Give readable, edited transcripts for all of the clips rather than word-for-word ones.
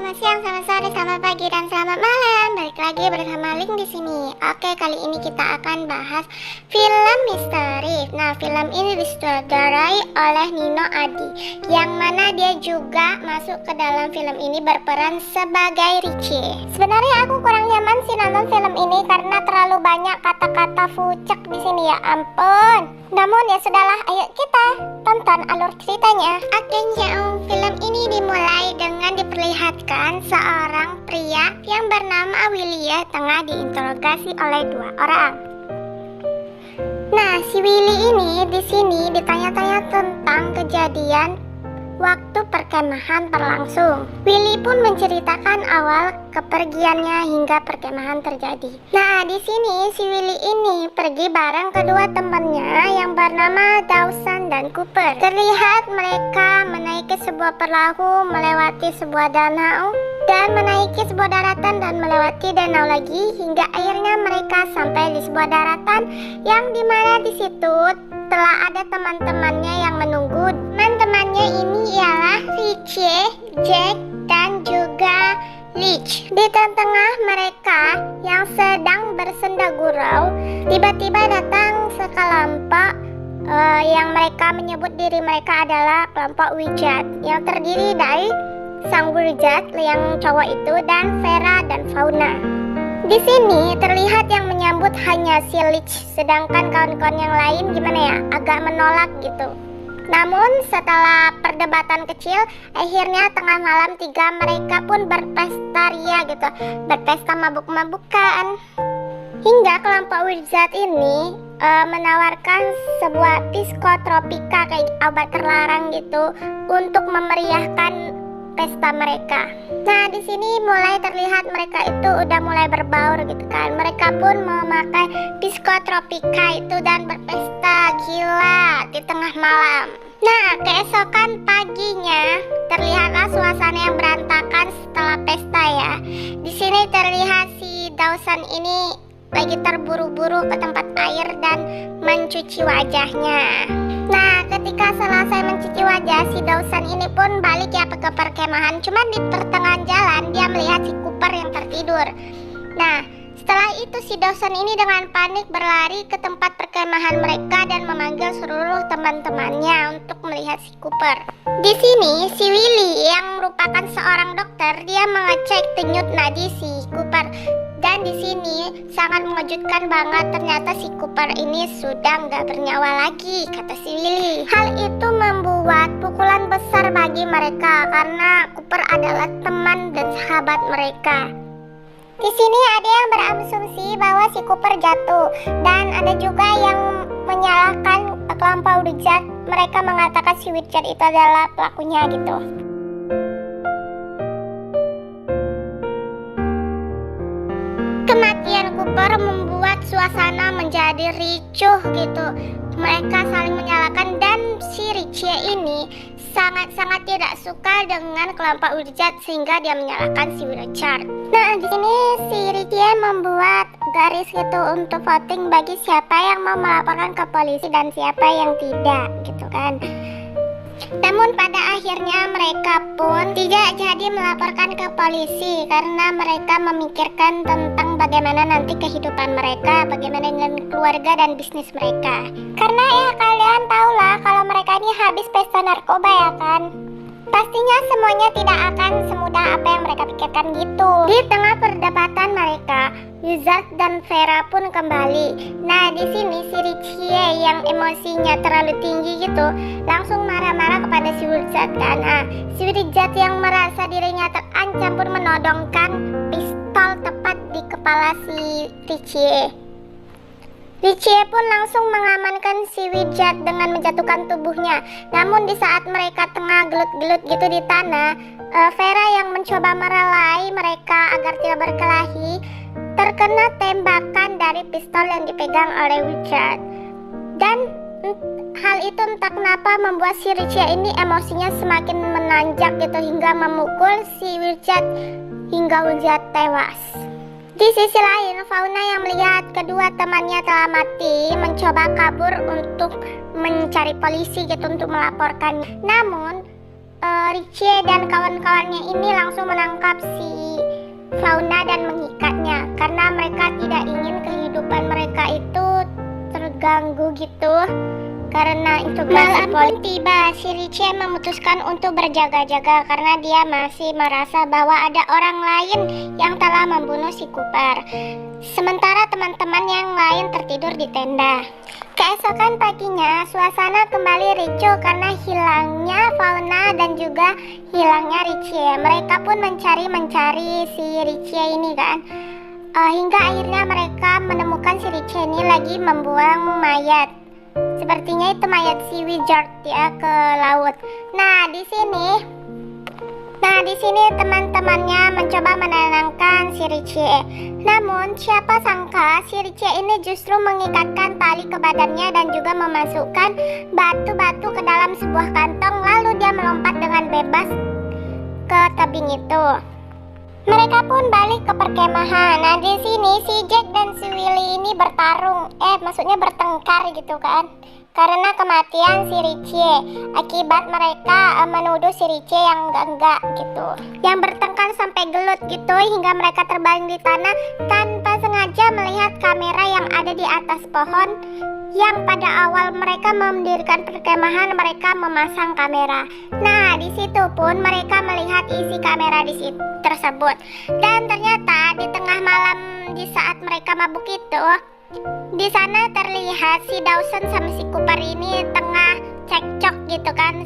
selamat siang, selamat sore, selamat pagi, dan selamat malam. Balik lagi bersama Link di sini. Oke, kali ini kita akan bahas film misteri. Nah, film ini disutradarai oleh Nino Adi, yang mana dia juga masuk ke dalam film ini berperan sebagai Richie. Sebenarnya aku kurang nyaman sih nonton film ini karena terlalu banyak kata-kata fucek di sini, ya ampun. Namun ya sudahlah, ayo kita tonton alur ceritanya. Oke, film ini dimulai dengan diperlihatkan seorang pria yang bernama Willy tengah diinterogasi oleh dua orang. Nah, si Willy ini di sini ditanya-tanya tentang kejadian waktu perkemahan berlangsung. Willy pun menceritakan awal kepergiannya hingga perkemahan terjadi. Nah, di sini si Willy ini pergi bareng kedua temannya yang bernama Dawson dan Cooper. Terlihat mereka menaiki sebuah perahu, melewati sebuah danau, dan menaiki sebuah daratan dan melewati danau lagi hingga akhirnya mereka sampai di sebuah daratan yang dimana di situ telah ada teman-temannya yang menunggu. Teman-temannya ini ialah Richie, Jack, dan juga Leech. Di tengah-tengah mereka yang sedang bersenda gurau, tiba-tiba datang sekelompok yang mereka menyebut diri mereka adalah kelompok Wizard, yang terdiri dari sang Wizard yang cowok itu dan Vera dan Fauna. Di sini terlihat yang menyambut hanya si Leech, sedangkan kawan-kawan yang lain gimana ya, agak menolak gitu. Namun setelah perdebatan kecil, akhirnya tengah malam mereka pun berpesta ria gitu, berpesta mabuk-mabukan. Hingga kelompok Wizard ini menawarkan sebuah psikotropika kayak obat terlarang gitu untuk memeriahkan pesta mereka. Nah, di sini mulai terlihat mereka itu udah mulai berbaur gitu kan. Mereka pun memakai psikotropika itu dan berpesta gila di tengah malam. Nah, keesokan paginya terlihatlah suasana yang berantakan setelah pesta ya. Di sini terlihat si Dawson ini lagi terburu-buru ke tempat air dan mencuci wajahnya. Nah, ketika selesai mencuci wajah, si Dawson ini pun balik ya ke perkemahan. Cuman di pertengahan jalan dia melihat si Cooper yang tertidur. Nah, setelah itu si Dawson ini dengan panik berlari ke tempat perkemahan mereka dan memanggil seluruh teman-temannya untuk melihat si Cooper. Di sini si Willy yang merupakan seorang dokter, dia mengecek denyut nadi si Cooper. Dan di sini sangat mengejutkan banget, ternyata si Cooper ini sudah nggak bernyawa lagi, kata si Willy. Hal itu membuat pukulan besar bagi mereka karena Cooper adalah teman dan sahabat mereka. Di sini ada yang berasumsi bahwa si Cooper jatuh, dan ada juga yang menyalahkan kelompok Wizard. Mereka mengatakan si Wizard itu adalah pelakunya gitu. Kematian Cooper membuat suasana menjadi ricuh gitu. Mereka saling menyalahkan dan si Richie ini sangat-sangat tidak suka dengan kelompok Wizard sehingga dia menyalahkan si Richard. Nah, di sini si Richie membuat garis gitu untuk voting bagi siapa yang mau melaporkan ke polisi dan siapa yang tidak gitu kan. Namun pada akhirnya mereka pun tidak jadi melaporkan ke polisi karena mereka memikirkan tentang bagaimana nanti kehidupan mereka, bagaimana dengan keluarga dan bisnis mereka. Karena ya kalian tahulah kalau mereka ini habis pesta narkoba ya kan. Pastinya semuanya tidak akan semudah apa yang mereka pikirkan gitu. Di tengah perdebatan mereka, Wizard dan Vera pun kembali. Nah, di sini si Richie yang emosinya terlalu tinggi gitu, langsung marah-marah kepada si Wizard kan. Nah, si Wizard yang merasa dirinya terancam pun menodongkan pistol tepat di kepala si Richie. Richie pun langsung mengamankan si Wizard dengan menjatuhkan tubuhnya. Namun di saat mereka tengah gelut-gelut gitu di tanah, Vera yang mencoba merelai mereka agar tidak berkelahi terkena tembakan dari pistol yang dipegang oleh Wizard. Dan hal itu entah kenapa membuat si Richie ini emosinya semakin menanjak gitu hingga memukul si Wizard hingga Wizard tewas. Di sisi lain, Fauna yang melihat kedua temannya telah mati mencoba kabur untuk mencari polisi gitu untuk melaporkan. Namun Richie dan kawan-kawannya ini langsung menangkap si Fauna dan mengikatnya karena mereka tidak ingin kehidupan mereka itu terganggu gitu. Karena integrasi pun tiba, si Richie memutuskan untuk berjaga-jaga karena dia masih merasa bahwa ada orang lain yang telah membunuh si Cooper. Sementara teman-teman yang lain tertidur di tenda. Keesokan paginya, suasana kembali ricuh karena hilangnya Fauna dan juga hilangnya Richie. Mereka pun mencari si Richie ini kan. Hingga akhirnya mereka menemukan si Richie ini lagi membuang mayat. Sepertinya itu mayat si Wizard ya ke laut. Nah di sini teman-temannya mencoba menenangkan si Richie. Namun siapa sangka si Richie ini justru mengikatkan tali ke badannya dan juga memasukkan batu-batu ke dalam sebuah kantong, lalu dia melompat dengan bebas ke tebing itu. Mereka pun balik ke perkemahan. Nah di sini si Jack dan si Willy ini maksudnya bertengkar gitu kan, karena kematian si Richie akibat mereka menuduh si Richie yang enggak gitu, yang bertengkar sampai gelut gitu hingga mereka terbaring di tanah tanpa sengaja melihat kamera yang ada di atas pohon. Yang pada awal mereka mendirikan perkemahan, mereka memasang kamera. Nah, di situ pun mereka melihat isi kamera di situ tersebut. Dan ternyata di tengah malam di saat mereka mabuk itu, di sana terlihat si Dawson sama si Cooper ini tengah cekcok gitu kan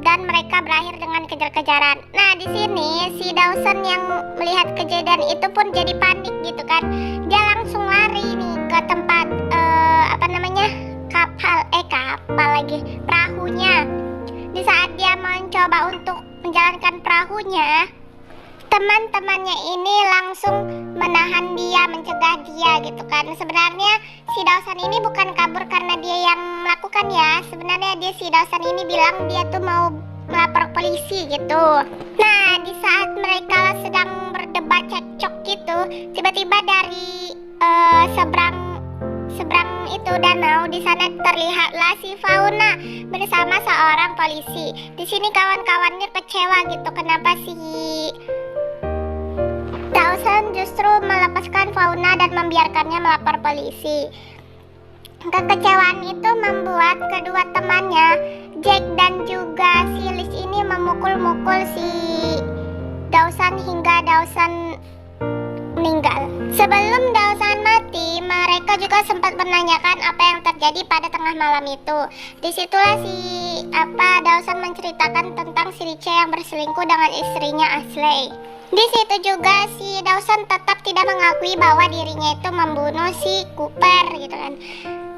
dan mereka berakhir dengan kejar-kejaran. Nah, di sini si Dawson yang melihat kejadian itu pun jadi panik gitu kan. Dia langsung lari nih ke tempat perahunya. Di saat dia mencoba untuk menjalankan perahunya, teman-temannya ini langsung menahan dia, mencegah dia gitu kan. Sebenarnya si Dawson ini bukan kabur karena dia yang melakukan ya. Sebenarnya si Dawson ini bilang dia tuh mau melapor polisi gitu. Nah, di saat mereka sedang berdebat cekcok gitu, tiba-tiba dari seberang itu danau, di sana terlihatlah si Fauna bersama seorang polisi. Di sini kawan-kawannya kecewa gitu, kenapa si Dawson justru melepaskan Fauna dan membiarkannya melapor polisi. Kekecewaan itu membuat kedua temannya, Jack dan juga si Liz ini memukul-mukul si Dawson hingga Dawson meninggal. Sebelum Dawson mati, mereka juga sempat menanyakan apa yang terjadi pada tengah malam itu. Disitulah Dawson menceritakan tentang si Richie yang berselingkuh dengan istrinya Ashley. Di situ juga si Dawson tetap tidak mengakui bahwa dirinya itu membunuh si Cooper gitu kan.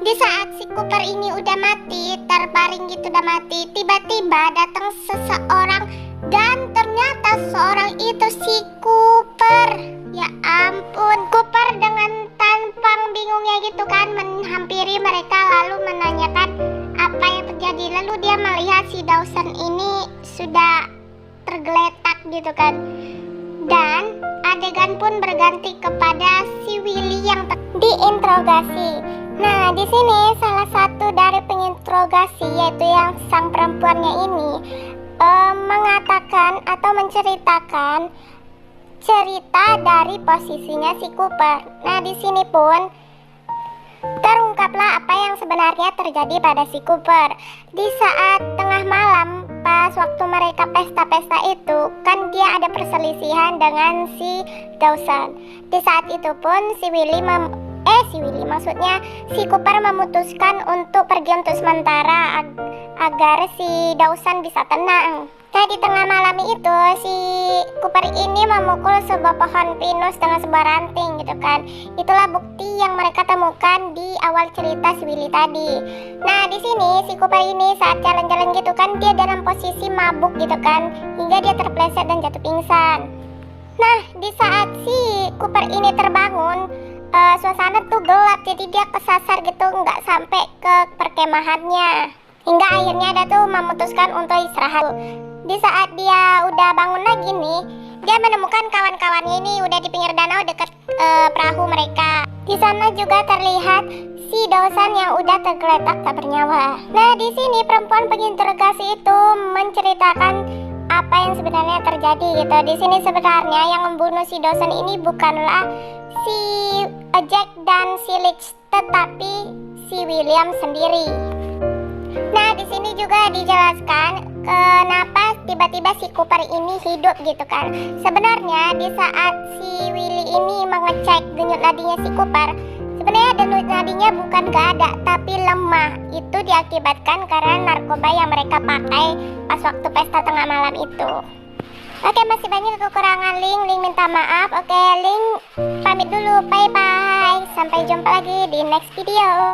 Di saat si Cooper ini udah mati, terbaring gitu udah mati, tiba-tiba datang seseorang dan ternyata seorang itu si Cooper. Ya ampun, Cooper dengan tampang bingungnya gitu kan menghampiri mereka lalu menanyakan apa yang terjadi. Lalu dia melihat si Dawson ini sudah tergeletak gitu kan. Dan adegan pun berganti kepada si Willy yang diinterogasi. Nah, di sini salah satu dari penginterogasi yaitu yang sang perempuannya ini mengatakan atau menceritakan cerita dari posisinya si Cooper. Nah, di sini pun terungkaplah apa yang sebenarnya terjadi pada si Cooper. Di saat tengah malam pas waktu mereka pesta-pesta itu kan dia ada perselisihan dengan si Dawson. Di saat itu pun si Cooper memutuskan untuk pergi untuk sementara agar si Dawson bisa tenang. Nah, di tengah malam itu si Cooper ini memukul sebuah pohon pinus dengan sebuah ranting gitu kan. Itulah bukti yang mereka temukan di awal cerita si Willy tadi. Nah, di sini si Cooper ini saat jalan-jalan gitu kan dia dalam posisi mabuk gitu kan, hingga dia terpleset dan jatuh pingsan. Nah, di saat si Cooper ini terbangun, suasana tuh gelap, jadi dia kesasar gitu, nggak sampai ke perkemahannya. Hingga akhirnya dia tuh memutuskan untuk istirahat. Di saat dia udah bangun lagi nih, dia menemukan kawan-kawannya ini udah di pinggir danau dekat perahu mereka. Di sana juga terlihat si dosen yang udah tergeletak tak bernyawa. Nah, di sini perempuan penginterogasi itu menceritakan apa yang sebenarnya terjadi gitu. Di sini sebenarnya yang membunuh si dosen ini bukanlah si Jack dan si Leach, tetapi si William sendiri. Nah, di sini juga dijelaskan kenapa tiba-tiba si Cooper ini hidup gitu kan. Sebenarnya di saat si Willy ini mengecek denyut nadinya si Cooper, sebenarnya denyut nadinya bukan gak ada, tapi lemah. Itu diakibatkan karena narkoba yang mereka pakai pas waktu pesta tengah malam itu. Oke, masih banyak kekurangan Link minta maaf. Oke, Link pamit dulu, bye bye. Sampai jumpa lagi di next video.